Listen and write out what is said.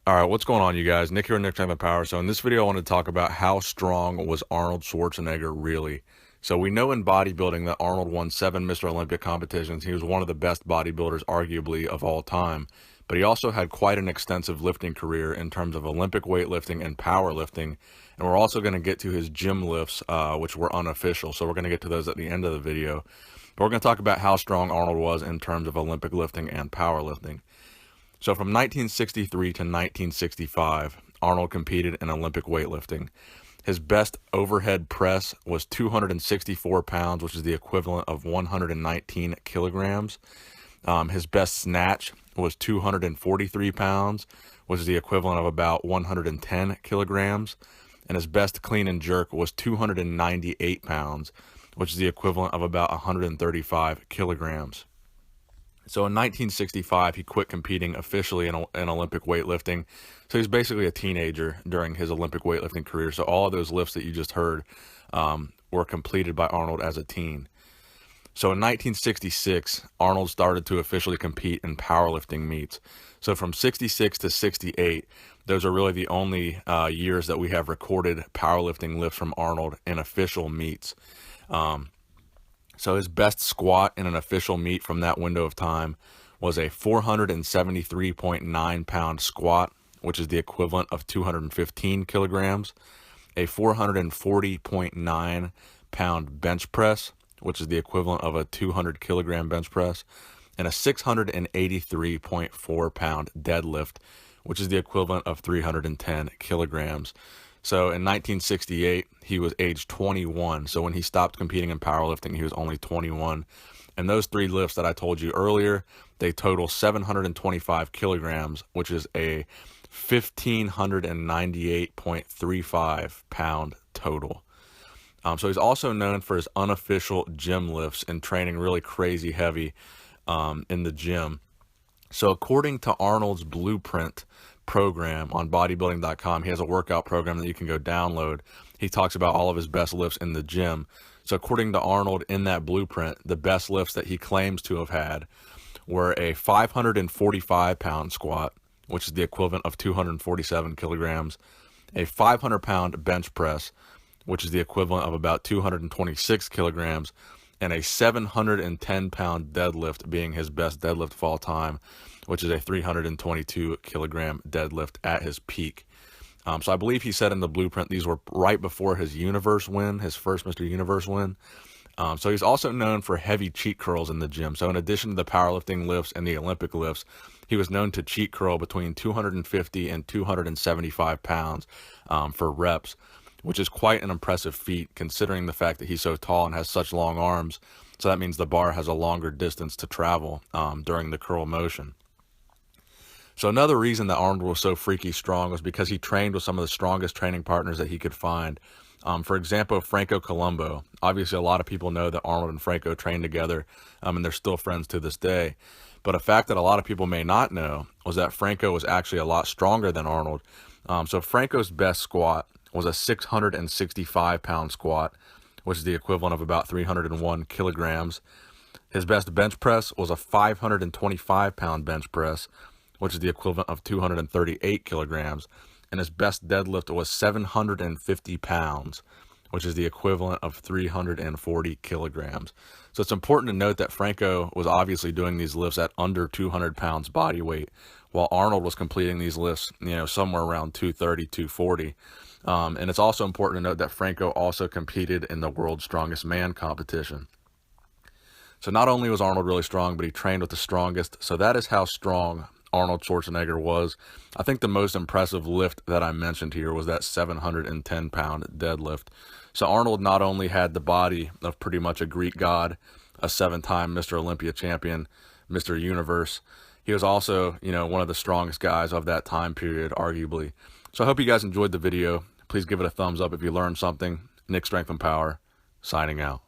All right, what's going on, you guys? Nick here, Nick Strength and Power. So in this video, I want to talk about how strong was Arnold Schwarzenegger really. So we know in bodybuilding that Arnold won 7 Mr. Olympia competitions. He was one of the best bodybuilders, arguably, of all time. But he also had quite an extensive lifting career in terms of Olympic weightlifting and powerlifting. And we're also going to get to his gym lifts, which were unofficial. So we're going to get to those at the end of the video. But we're going to talk about how strong Arnold was in terms of Olympic lifting and powerlifting. So from 1963 to 1965, Arnold competed in Olympic weightlifting. His best overhead press was 264 pounds, which is the equivalent of 119 kilograms. His best snatch was 243 pounds, which is the equivalent of about 110 kilograms. And his best clean and jerk was 298 pounds, which is the equivalent of about 135 kilograms. So in 1965, he quit competing officially in Olympic weightlifting. So he's basically a teenager during his Olympic weightlifting career. So all of those lifts that you just heard were completed by Arnold as a teen. So in 1966, Arnold started to officially compete in powerlifting meets. So from 66 to 68, those are really the only years that we have recorded powerlifting lifts from Arnold in official meets. So his best squat in an official meet from that window of time was a 473.9 pound squat, which is the equivalent of 215 kilograms, a 440.9 pound bench press, which is the equivalent of a 200 kilogram bench press, and a 683.4 pound deadlift, which is the equivalent of 310 kilograms. So in 1968, he was age 21. So when he stopped competing in powerlifting, he was only 21. And those 3 lifts that I told you earlier, they total 725 kilograms, which is a 1,598.35 pound total. So he's also known for his unofficial gym lifts and training really crazy heavy in the gym. So according to Arnold's blueprint program on bodybuilding.com, he has a workout program that you can go download. He talks about all of his best lifts in the gym. So according to Arnold, in that blueprint, the best lifts that he claims to have had were a 545 pound squat, which is the equivalent of 247 kilograms, a 500 pound bench press, which is the equivalent of about 226 kilograms, and a 710 pound deadlift being his best deadlift of all time, which is a 322 kilogram deadlift at his peak. So I believe he said in the blueprint these were right before his universe win, his first Mr. Universe win. So he's also known for heavy cheat curls in the gym. So in addition to the powerlifting lifts and the Olympic lifts, he was known to cheat curl between 250 and 275 pounds for reps, which is quite an impressive feat considering the fact that he's so tall and has such long arms. So that means the bar has a longer distance to travel during the curl motion. So another reason that Arnold was so freaky strong was because he trained with some of the strongest training partners that he could find. For example, Franco Columbu. Obviously, a lot of people know that Arnold and Franco trained together, and they're still friends to this day. But a fact that a lot of people may not know was that Franco was actually a lot stronger than Arnold. So Franco's best squat was a 665 pound squat, which is the equivalent of about 301 kilograms. His best bench press was a 525 pound bench press, which is the equivalent of 238 kilograms. And his best deadlift was 750 pounds, which is the equivalent of 340 kilograms. So it's important to note that Franco was obviously doing these lifts at under 200 pounds body weight, while Arnold was completing these lifts, somewhere around 230, 240. And it's also important to note that Franco also competed in the World's Strongest Man competition. So not only was Arnold really strong, but he trained with the strongest. So that is how strong Arnold Schwarzenegger was. I think the most impressive lift that I mentioned here was that 710 pound deadlift. So Arnold not only had the body of pretty much a Greek god, a 7-time Mr. Olympia champion, Mr. Universe, he was also, one of the strongest guys of that time period, arguably. So I hope you guys enjoyed the video. Please give it a thumbs up if you learned something. Nick Strength and Power, signing out.